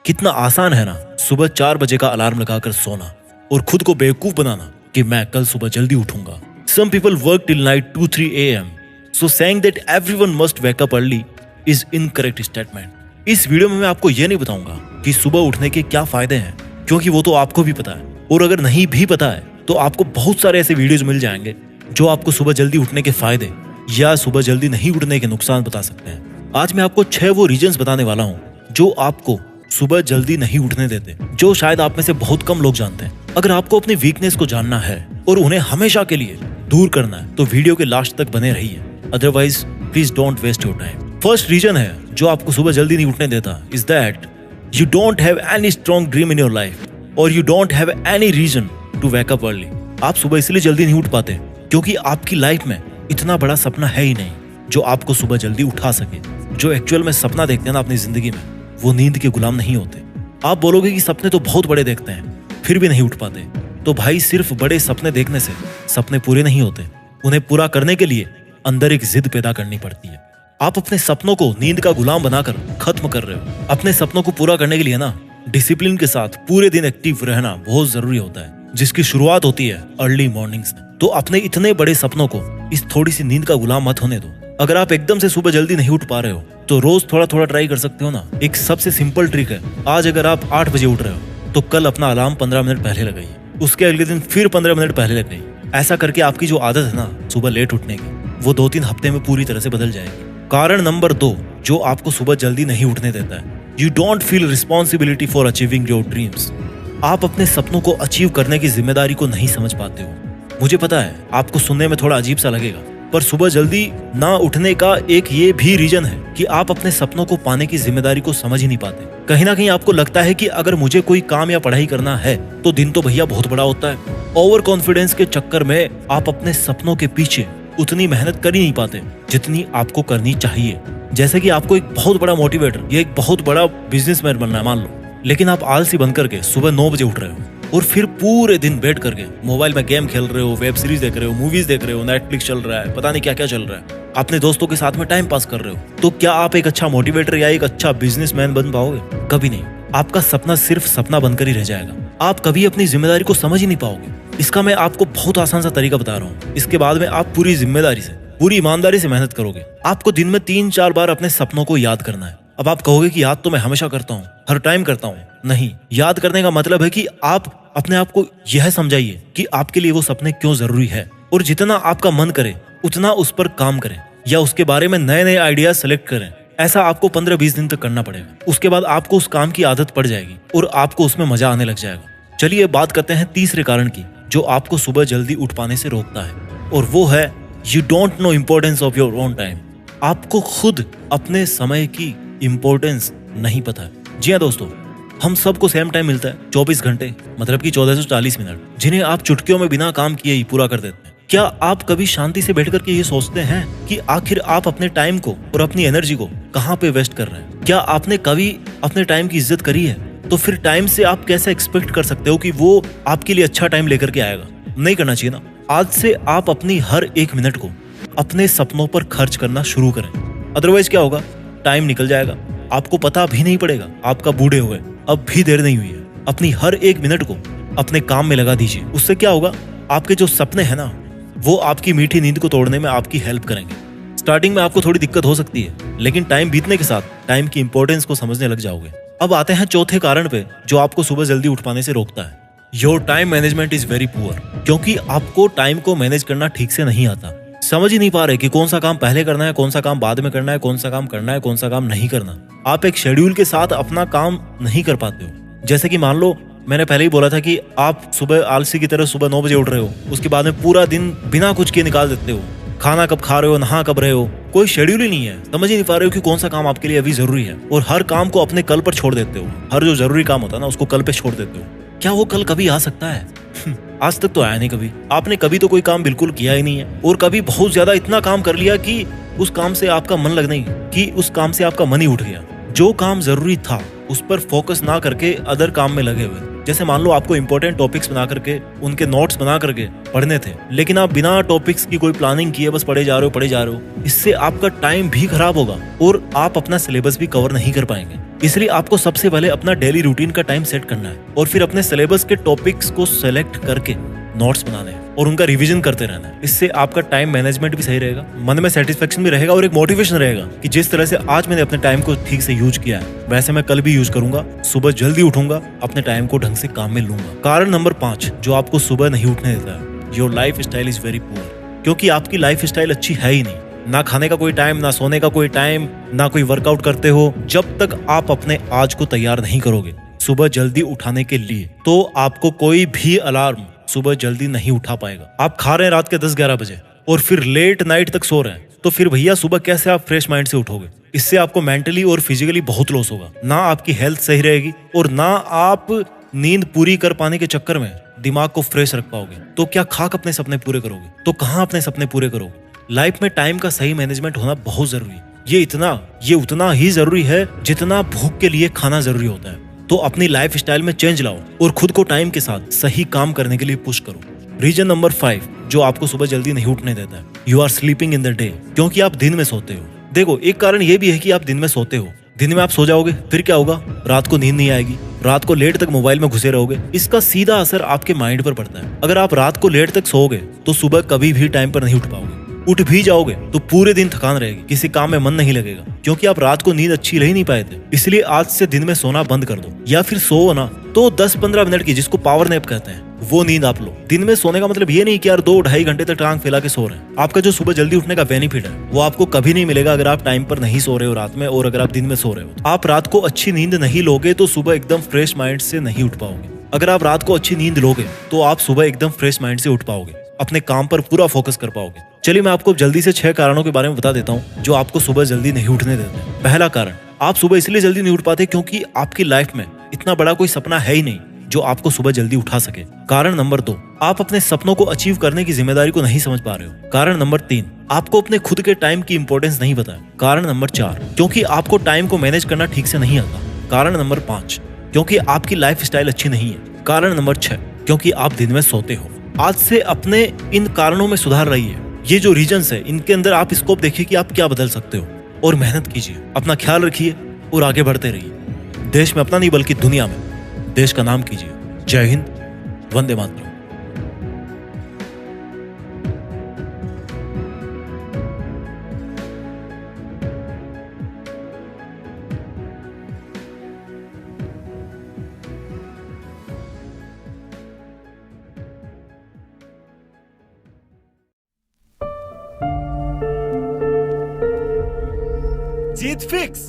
कितना आसान है ना सुबह 4 बजे का अलार्म लगाकर सोना और खुद को बेवकूफ बनाना कि मैं कल सुबह जल्दी उठूंगा। Some people work till night 2-3 a.m. So saying that everyone must wake up early is incorrect statement. इस वीडियो में मैं आपको ये नहीं बताऊंगा कि सुबह उठने के क्या फायदे हैं, क्योंकि वो तो आपको भी पता है, और अगर नहीं भी पता है तो आपको बहुत सारे ऐसे वीडियोज मिल जाएंगे जो आपको सुबह जल्दी उठने के फायदे या सुबह जल्दी नहीं उठने के नुकसान बता सकते हैं। आज मैं आपको 6 वो रीजंस बताने वाला हूँ जो आपको सुबह जल्दी नहीं उठने देते, जो शायद आप में से बहुत कम लोग जानते हैं। अगर आपको अपनी वीकनेस को जानना है और उन्हें हमेशा के लिए दूर करना है तो वीडियो के लास्ट तक बने रहिए, otherwise please don't waste your time. First reason है जो आपको सुबह जल्दी नहीं उठने देता is that you don't have any strong dream in your life और you don't have any reason to wake up early. आप सुबह इसलिए जल्दी नहीं उठ पाते क्योंकि आपकी लाइफ में इतना बड़ा सपना है ही नहीं जो आपको सुबह जल्दी उठा सके। जो एक्चुअल में सपना देखते हैं ना अपनी जिंदगी में, वो नींद के गुलाम नहीं होते। आप बोलोगे कि सपने तो बहुत बड़े देखते हैं फिर भी नहीं उठ पाते, तो भाई सिर्फ बड़े सपने देखने से सपने पूरे नहीं होते। उन्हें पूरा करने के लिए अंदर एक जिद पैदा करनी पड़ती है। आप अपने सपनों को नींद का गुलाम बनाकर खत्म कर रहे हो। अपने सपनों को पूरा करने के लिए ना डिसिप्लिन के साथ पूरे दिन एक्टिव रहना बहुत जरूरी होता है, जिसकी शुरुआत होती है अर्ली मॉर्निंग्स में। तो अपने इतने बड़े सपनों को इस थोड़ी सी नींद का गुलाम मत होने दो। अगर आप एकदम से सुबह जल्दी नहीं उठ पा रहे हो तो रोज थोड़ा थोड़ा ट्राई कर सकते हो ना। एक सबसे सिंपल ट्रिक है, आज अगर आप 8 बजे उठ रहे हो तो कल अपना अलार्म 15 मिनट पहले लगाइए, उसके अगले दिन फिर 15 मिनट पहले लगाइए। ऐसा करके आपकी जो आदत है ना सुबह लेट उठने की, वो 2-3 हफ्ते में पूरी तरह से बदल जाएगी। कारण नंबर 2 जो आपको सुबह जल्दी नहीं उठने देता है, you don't feel responsibility for achieving your dreams. आप अपने सपनों को अचीव करने की जिम्मेदारी को नहीं समझ पाते हो। मुझे पता है आपको सुनने में थोड़ा अजीब सा लगेगा, पर सुबह जल्दी ना उठने का एक ये भी रीजन है कि आप अपने सपनों को पाने की जिम्मेदारी को समझ ही नहीं पाते। कहीं ना कहीं आपको लगता है कि अगर मुझे कोई काम या पढ़ाई करना है तो दिन तो भैया बहुत बड़ा होता है। ओवर कॉन्फिडेंस के चक्कर में आप अपने सपनों के पीछे उतनी मेहनत कर ही नहीं पाते जितनी आपको करनी चाहिए। जैसे कि आपको एक बहुत बड़ा मोटिवेटर या एक बहुत बड़ा बिजनेसमैन बनना है मान लो, लेकिन आप आलसी बन करके सुबह 9 बजे उठ रहे हो और फिर पूरे दिन बैठ करके मोबाइल में गेम खेल रहे हो, वेब सीरीज देख रहे हो, मूवीज देख रहे हो, नेटफ्लिक्स चल रहा है, पता नहीं क्या क्या चल रहा है, अपने दोस्तों के साथ में टाइम पास कर रहे हो, तो क्या आप एक अच्छा मोटिवेटर या एक अच्छा बिजनेसमैन बन पाओगे? कभी नहीं। आपका सपना सिर्फ सपना बनकर ही रह जाएगा। आप कभी अपनी जिम्मेदारी को समझ ही नहीं पाओगे। इसका मैं आपको बहुत आसान सा तरीका बता रहा हूँ। इसके बाद में आप पूरी जिम्मेदारी से, पूरी ईमानदारी से मेहनत करोगे। आपको दिन में 3-4 बार अपने सपनों को याद करना है। अब आप कहोगे कि याद तो मैं हमेशा करता हूँ, हर टाइम करता हूँ। नहीं, याद करने का मतलब है कि आप अपने आप को यह समझाइए कि आपके लिए वो सपने क्यों जरूरी है, और जितना आपका मन करे उतना उस पर काम करें या उसके बारे में नए नए आइडियाज सेलेक्ट करें। ऐसा आपको 15-20 दिन तक करना पड़ेगा। उसके बाद आपको उस काम की आदत पड़ जाएगी और आपको उसमें मजा आने लग जाएगा। चलिए बात करते हैं तीसरे कारण की जो आपको सुबह जल्दी उठ पाने से रोकता है, और वो है you don't know importance of your own time. आपको खुद अपने समय की इम्पोर्टेंस नहीं पता है। जी हाँ दोस्तों, हम सबको सेम टाइम मिलता है 24 घंटे, मतलब कि 1440 मिनट, जिन्हें आप चुटकियों में बिना काम किए ही पूरा कर देते हैं। क्या आप कभी शांति से बैठ करके ये सोचते हैं कि आखिर आप अपने टाइम को और अपनी एनर्जी को कहाँ पे वेस्ट कर रहे हैं? क्या आपने कभी अपने टाइम की इज्जत करी है? तो फिर टाइम से आप कैसे एक्सपेक्ट कर सकते हो कि वो आपके लिए अच्छा टाइम लेकर के आएगा? नहीं करना चाहिए ना। आज से आप अपनी हर 1 मिनट को अपने सपनों पर खर्च करना शुरू करें, अदरवाइज क्या होगा, टाइम निकल जाएगा, आपको पता भी नहीं पड़ेगा आप कब बूढ़े हो गए। अब भी देर नहीं हुई है। अपनी हर 1 मिनट को अपने काम में लगा दीजिए। उससे क्या होगा, आपके जो सपने हैं ना वो आपकी मीठी नींद को तोड़ने में आपकी हेल्प करेंगे। स्टार्टिंग में आपको थोड़ी दिक्कत हो सकती है, लेकिन टाइम बीतने के साथ टाइम की इंपॉर्टेंस को समझने लग जाओगे। अब आते हैं चौथे कारण पे जो आपको सुबह जल्दी उठ पाने से रोकता है। Your time management is very poor. क्योंकि आपको टाइम को मैनेज करना ठीक से नहीं आता। समझ ही नहीं पा रहे कि कौन सा काम पहले करना है, कौन सा काम बाद में करना है, कौन सा काम करना है, कौन सा काम नहीं करना। आप एक शेड्यूल के साथ अपना काम नहीं कर पाते हो। जैसे कि मान लो मैंने पहले ही बोला था कि आप सुबह आलसी की तरह सुबह 9 बजे उठ रहे हो, उसके बाद में पूरा दिन बिना कुछ किए निकाल देते हो। खाना कब खा रहे हो, नहा कब रहे हो, कोई शेड्यूल ही नहीं है। समझ ही नहीं पा रहे हो कि कौन सा काम आपके लिए अभी जरूरी है, और हर काम को अपने कल पर छोड़ देते हो। हर जो जरूरी काम होता है ना उसको कल पे छोड़ देते हो। क्या वो कल कभी आ सकता है? आज तक तो आया नहीं कभी। आपने कभी तो कोई काम बिल्कुल किया ही नहीं है, और कभी बहुत ज्यादा इतना काम कर लिया कि उस काम से आपका मन लग नहीं, कि उस काम से आपका मन ही उठ गया। जो काम जरूरी था उस पर फोकस ना करके अदर काम में लगे हुए। जैसे मान लो आपको इंपॉर्टेंट टॉपिक्स बना करके उनके नोट्स बना करके पढ़ने थे, लेकिन आप बिना टॉपिक्स की कोई प्लानिंग किए बस पढ़े जा रहे हो। इससे आपका टाइम भी खराब होगा और आप अपना सिलेबस भी कवर नहीं कर पाएंगे। इसलिए आपको सबसे पहले अपना डेली रूटीन का टाइम सेट करना है और फिर अपने सिलेबस के टॉपिक्स को सेलेक्ट करके नोट्स बनाने हैं और उनका रिवीजन करते रहना है। इससे आपका टाइम मैनेजमेंट भी सही रहेगा, मन में सेटिस्फेक्शन भी रहेगा और एक मोटिवेशन रहेगा कि जिस तरह से आज मैंने अपने टाइम को ठीक से यूज किया है वैसे मैं कल भी यूज करूंगा। सुबह जल्दी उठूंगा, अपने टाइम को ढंग से काम में लूंगा। कारण नंबर 5 जो आपको सुबह नहीं उठने देता है, your life style is very poor. क्योंकि आपकी लाइफ स्टाइल अच्छी है ही नहीं, ना खाने का कोई टाइम, ना सोने का कोई टाइम, ना कोई वर्कआउट करते हो। जब तक आप अपने आज को तैयार नहीं करोगे सुबह जल्दी उठाने के लिए तो आपको कोई भी अलार्म सुबह जल्दी नहीं उठा पाएगा। आप खा रहे हैं रात के 10-11 बजे और फिर लेट नाइट तक सो रहे हैं तो फिर भैया सुबह कैसे आप फ्रेश माइंड से उठोगे? इससे आपको मेंटली और फिजिकली बहुत लॉस होगा। ना आपकी हेल्थ सही रहेगी और ना आप नींद पूरी कर पाने के चक्कर में दिमाग को फ्रेश रख पाओगे। तो क्या खाक अपने सपने पूरे करोगे? तो कहाँ अपने सपने पूरे करोगे? लाइफ में टाइम का सही मैनेजमेंट होना बहुत जरूरी है। ये उतना ही जरूरी है जितना भूख के लिए खाना जरूरी होता है। तो अपनी लाइफ स्टाइल में चेंज लाओ और खुद को टाइम के साथ सही काम करने के लिए पुश करो। रीजन नंबर 5 जो आपको सुबह जल्दी नहीं उठने देता है, you are sleeping in the day. क्योंकि आप दिन में सोते हो। देखो, एक कारण ये भी है कि आप दिन में सोते हो। दिन में आप सो जाओगे, फिर क्या होगा? रात को नींद नहीं आएगी, रात को लेट तक मोबाइल में घुसे रहोगे। इसका सीधा असर आपके माइंड पर पड़ता है। अगर आप रात को लेट तक सोओगे तो सुबह कभी भी टाइम पर नहीं उठ पाओगे। उठ भी जाओगे तो पूरे दिन थकान रहेगी, किसी काम में मन नहीं लगेगा क्योंकि आप रात को नींद अच्छी ले ही नहीं पाए थे। इसलिए आज से दिन में सोना बंद कर दो या फिर सो ना तो 10-15 मिनट की, जिसको पावर नैप कहते हैं, वो नींद आप लो। दिन में सोने का मतलब ये नहीं कि यार 2-2.5 घंटे तक टांग फैला के सो रहे हैं। आपका जो सुबह जल्दी उठने का बेनिफिट है वो आपको कभी नहीं मिलेगा अगर आप टाइम पर नहीं सो रहे हो रात में। और अगर आप दिन में सो रहे हो, आप रात को अच्छी नींद नहीं लोगे तो सुबह एकदम फ्रेश माइंड से नहीं उठ पाओगे। अगर आप रात को अच्छी नींद लोगे तो आप सुबह एकदम फ्रेश माइंड से उठ पाओगे, अपने काम पर पूरा फोकस कर पाओगे। चलिए मैं आपको जल्दी से 6 कारणों के बारे में बता देता हूँ जो आपको सुबह जल्दी नहीं उठने देते हैं। पहला कारण, आप सुबह इसलिए जल्दी नहीं उठ पाते क्योंकि आपकी लाइफ में इतना बड़ा कोई सपना है ही नहीं जो आपको सुबह जल्दी उठा सके। कारण नंबर 2, आप अपने सपनों को अचीव करने की जिम्मेदारी को नहीं समझ पा रहे हो। कारण नंबर 3, आपको अपने खुद के टाइम की इंपॉर्टेंस नहीं पता है। कारण नंबर 4, क्योंकि आपको टाइम को मैनेज करना ठीक से नहीं आता। कारण नंबर 5, क्योंकि आपकी लाइफ स्टाइल अच्छी नहीं है। कारण नंबर 6, क्योंकि आप दिन में सोते हो। आज से अपने इन कारणों में सुधार रहिए। ये जो रीजंस है इनके अंदर आप स्कोप देखिए कि आप क्या बदल सकते हो और मेहनत कीजिए। अपना ख्याल रखिए और आगे बढ़ते रहिए। देश में अपना नहीं बल्कि दुनिया में देश का नाम कीजिए। जय हिंद, वंदे मातरम। जीत फिक्स।